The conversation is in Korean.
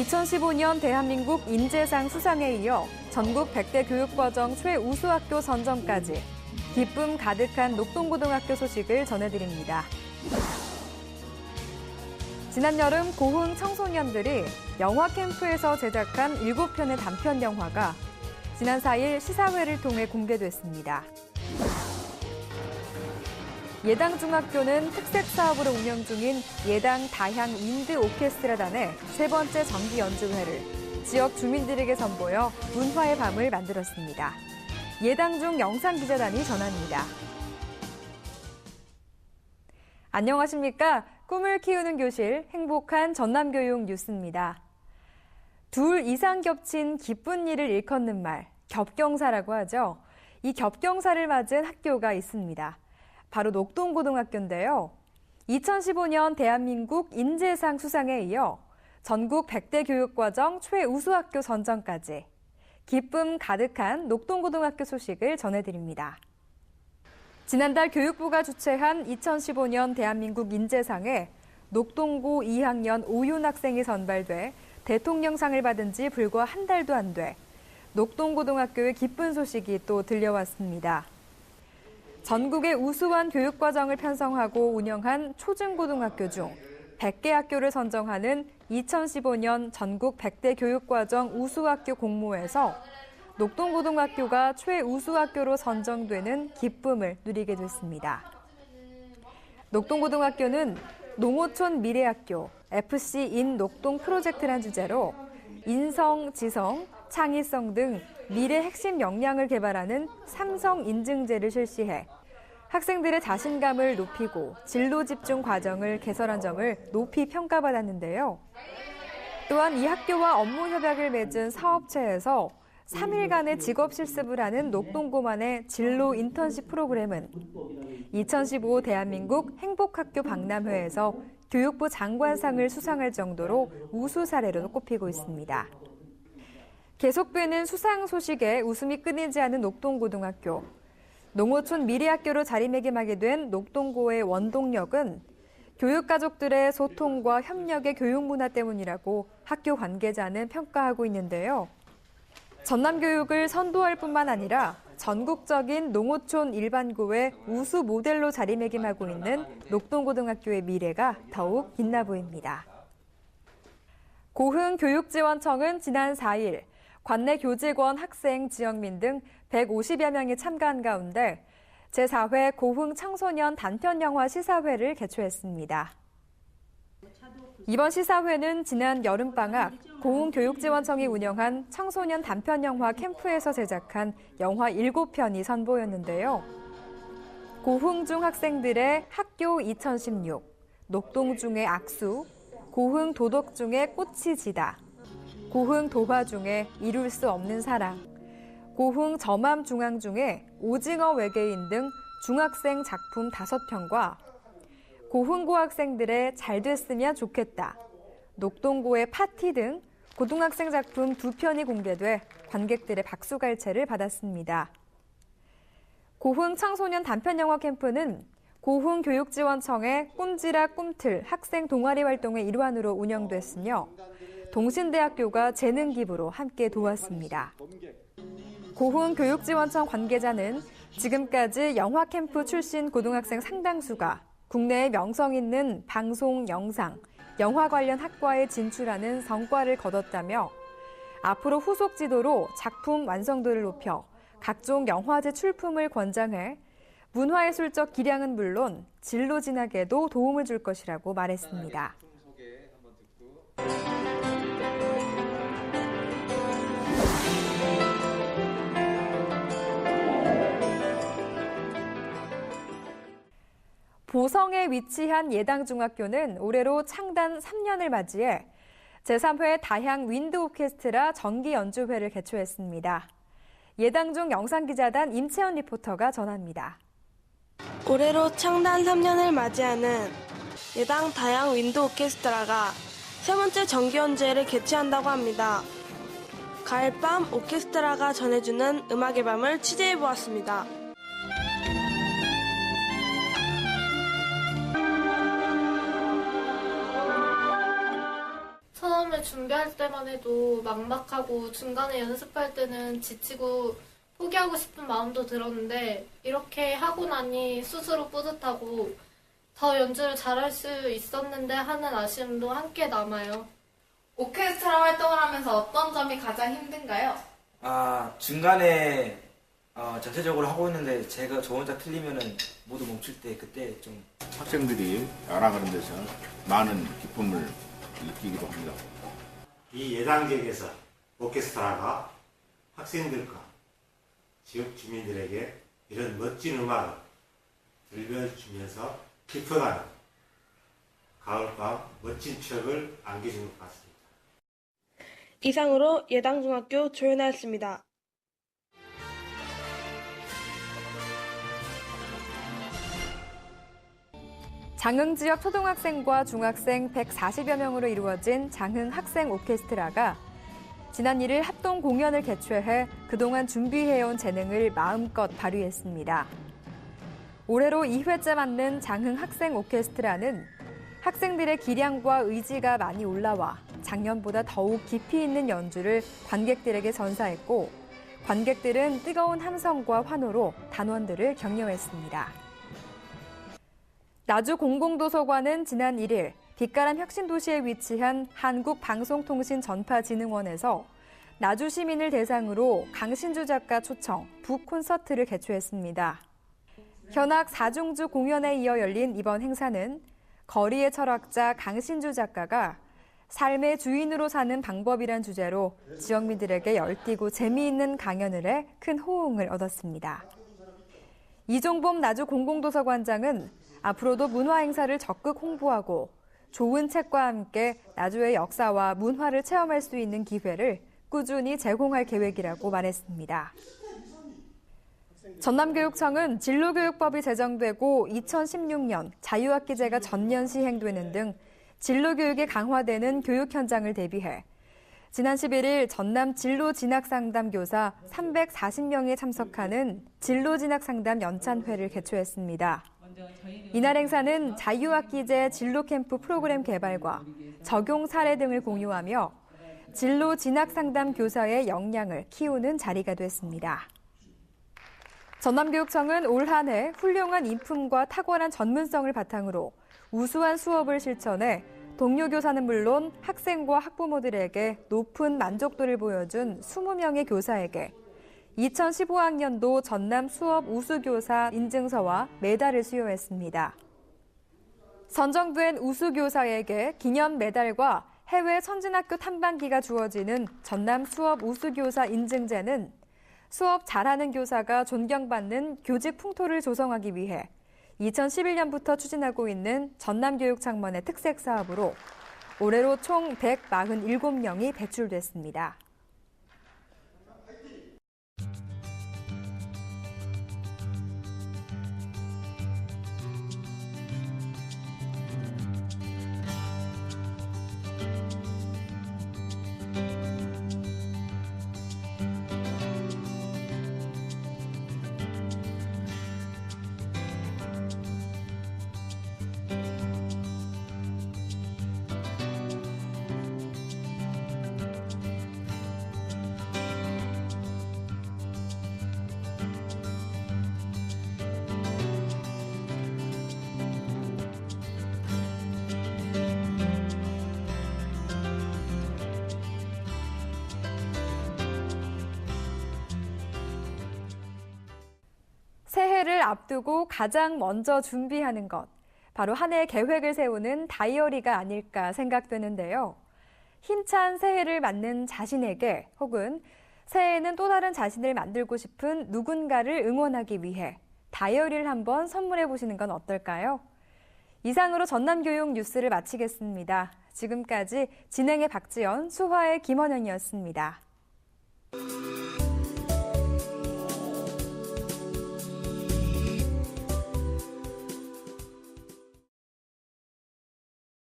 2015년 대한민국 인재상 수상에 이어 전국 100대 교육과정 최우수학교 선정까지 기쁨 가득한 녹동고등학교 소식을 전해드립니다. 지난 여름 고흥 청소년들이 영화 캠프에서 제작한 7편의 단편 영화가 지난 4일 시사회를 통해 공개됐습니다. 예당중학교는 특색 사업으로 운영 중인 예당 다향 윈드 오케스트라단의 세 번째 정기 연주회를 지역 주민들에게 선보여 문화의 밤을 만들었습니다. 예당중 영상기자단이 전합니다. 안녕하십니까? 꿈을 키우는 교실 행복한 전남교육 뉴스입니다. 둘 이상 겹친 기쁜 일을 일컫는 말, 겹경사라고 하죠. 이 겹경사를 맞은 학교가 있습니다. 바로 녹동고등학교인데요. 2015년 대한민국 인재상 수상에 이어 전국 100대 교육과정 최우수학교 선정까지 기쁨 가득한 녹동고등학교 소식을 전해드립니다. 지난달 교육부가 주최한 2015년 대한민국 인재상에 녹동고 2학년 오윤 학생이 선발돼 대통령상을 받은 지 불과 한 달도 안 돼 녹동고등학교의 기쁜 소식이 또 들려왔습니다. 전국의 우수한 교육과정을 편성하고 운영한 초중고등학교 중 100개 학교를 선정하는 2015년 전국 100대 교육과정 우수학교 공모에서 녹동고등학교가 최우수학교로 선정되는 기쁨을 누리게 됐습니다. 녹동고등학교는 농어촌 미래학교 FC 인 녹동 프로젝트란 주제로 인성, 지성, 창의성 등 미래 핵심 역량을 개발하는 삼성 인증제를 실시해 학생들의 자신감을 높이고 진로 집중 과정을 개설한 점을 높이 평가받았는데요. 또한 이 학교와 업무 협약을 맺은 사업체에서 3일간의 직업 실습을 하는 녹동고만의 진로 인턴십 프로그램은 2015 대한민국 행복학교 박람회에서 교육부 장관상을 수상할 정도로 우수 사례로 꼽히고 있습니다. 계속되는 수상 소식에 웃음이 끊이지 않은 녹동고등학교. 농어촌 미래학교로 자리매김하게 된 녹동고의 원동력은 교육가족들의 소통과 협력의 교육문화 때문이라고 학교 관계자는 평가하고 있는데요. 전남교육을 선도할 뿐만 아니라 전국적인 농어촌 일반고의 우수 모델로 자리매김하고 있는 녹동고등학교의 미래가 더욱 빛나 보입니다. 고흥교육지원청은 지난 4일 관내 교직원, 학생, 지역민 등 150여 명이 참가한 가운데 제4회 고흥 청소년 단편영화 시사회를 개최했습니다. 이번 시사회는 지난 여름방학 고흥교육지원청이 운영한 청소년 단편영화 캠프에서 제작한 영화 7편이 선보였는데요. 고흥중 학생들의 학교 2016, 녹동중의 악수, 고흥 도덕중의 꽃이 지다, 고흥 도화중의 이룰 수 없는 사랑, 고흥 저맘중앙중의 오징어 외계인 등 중학생 작품 5편과 고흥고 학생들의 잘 됐으면 좋겠다, 녹동고의 파티 등 고등학생 작품 2편이 공개돼 관객들의 박수갈채를 받았습니다. 고흥 청소년 단편영화 캠프는 고흥교육지원청의 꿈지라 꿈틀 학생 동아리 활동의 일환으로 운영됐으며 동신대학교가 재능 기부로 함께 도왔습니다. 고흥교육지원청 관계자는 지금까지 영화 캠프 출신 고등학생 상당수가 국내에 명성 있는 방송, 영상, 영화 관련 학과에 진출하는 성과를 거뒀다며 앞으로 후속 지도로 작품 완성도를 높여 각종 영화제 출품을 권장해 문화예술적 기량은 물론 진로 진학에도 도움을 줄 것이라고 말했습니다. 보성에 위치한 예당중학교는 올해로 창단 3년을 맞이해 제3회 다향 윈드 오케스트라 정기 연주회를 개최했습니다. 예당중 영상기자단 임채연 리포터가 전합니다. 올해로 창단 3년을 맞이하는 예당 다향 윈드 오케스트라가 세 번째 정기 연주회를 개최한다고 합니다. 가을밤 오케스트라가 전해주는 음악의 밤을 취재해보았습니다. 처음에 연주회 준비할 때만 해도 막막하고 중간에 연습할 때는 지치고 포기하고 싶은 마음도 들었는데 이렇게 하고 나니 스스로 뿌듯하고 더 연주를 잘할 수 있었는데 하는 아쉬움도 함께 남아요. 오케스트라 활동을 하면서 어떤 점이 가장 힘든가요? 중간에 전체적으로 하고 있는데 제가 저 혼자 틀리면은 모두 멈출 때 그때 좀 학생들이 알아가는 데서 많은 기쁨을 느끼기도 합니다. 이 예당지역에서 오케스트라가 학생들과 지역 주민들에게 이런 멋진 음악을 들려주면서 깊어가는 가을밤 멋진 추억을 안겨준 것 같습니다. 이상으로 예당중학교 조연아였습니다. 장흥 지역 초등학생과 중학생 140여 명으로 이루어진 장흥 학생 오케스트라가 지난 1일 합동 공연을 개최해 그동안 준비해온 재능을 마음껏 발휘했습니다. 올해로 2회째 맞는 장흥 학생 오케스트라는 학생들의 기량과 의지가 많이 올라와 작년보다 더욱 깊이 있는 연주를 관객들에게 전사했고 관객들은 뜨거운 함성과 환호로 단원들을 격려했습니다. 나주 공공도서관은 지난 1일 빛가람 혁신도시에 위치한 한국방송통신전파진흥원에서 나주 시민을 대상으로 강신주 작가 초청 북콘서트를 개최했습니다. 현악 4중주 공연에 이어 열린 이번 행사는 거리의 철학자 강신주 작가가 삶의 주인으로 사는 방법이란 주제로 지역민들에게 열띠고 재미있는 강연을 해 큰 호응을 얻었습니다. 이종범 나주 공공도서관장은 앞으로도 문화 행사를 적극 홍보하고 좋은 책과 함께 나주의 역사와 문화를 체험할 수 있는 기회를 꾸준히 제공할 계획이라고 말했습니다. 전남교육청은 진로교육법이 제정되고 2016년 자유학기제가 전면 시행되는 등 진로교육이 강화되는 교육 현장을 대비해 지난 11일 전남 진로진학상담교사 340명이 참석하는 진로진학상담 연찬회를 개최했습니다. 이날 행사는 자유학기제 진로캠프 프로그램 개발과 적용 사례 등을 공유하며 진로진학상담 교사의 역량을 키우는 자리가 됐습니다. 전남교육청은 올 한 해 훌륭한 인품과 탁월한 전문성을 바탕으로 우수한 수업을 실천해 동료 교사는 물론 학생과 학부모들에게 높은 만족도를 보여준 20명의 교사에게 2015학년도 전남 수업 우수교사 인증서와 메달을 수여했습니다. 선정된 우수교사에게 기념 메달과 해외 선진학교 탐방기가 주어지는 전남 수업 우수교사 인증제는 수업 잘하는 교사가 존경받는 교직 풍토를 조성하기 위해 2011년부터 추진하고 있는 전남교육창원의 특색 사업으로 올해로 총 147명이 배출됐습니다. 새해를 앞두고 가장 먼저 준비하는 것, 바로 한 해의 계획을 세우는 다이어리가 아닐까 생각되는데요. 힘찬 새해를 맞는 자신에게 혹은 새해에는 또 다른 자신을 만들고 싶은 누군가를 응원하기 위해 다이어리를 한번 선물해 보시는 건 어떨까요? 이상으로 전남교육 뉴스를 마치겠습니다. 지금까지 진행의 박지연, 수화의 김원영이었습니다.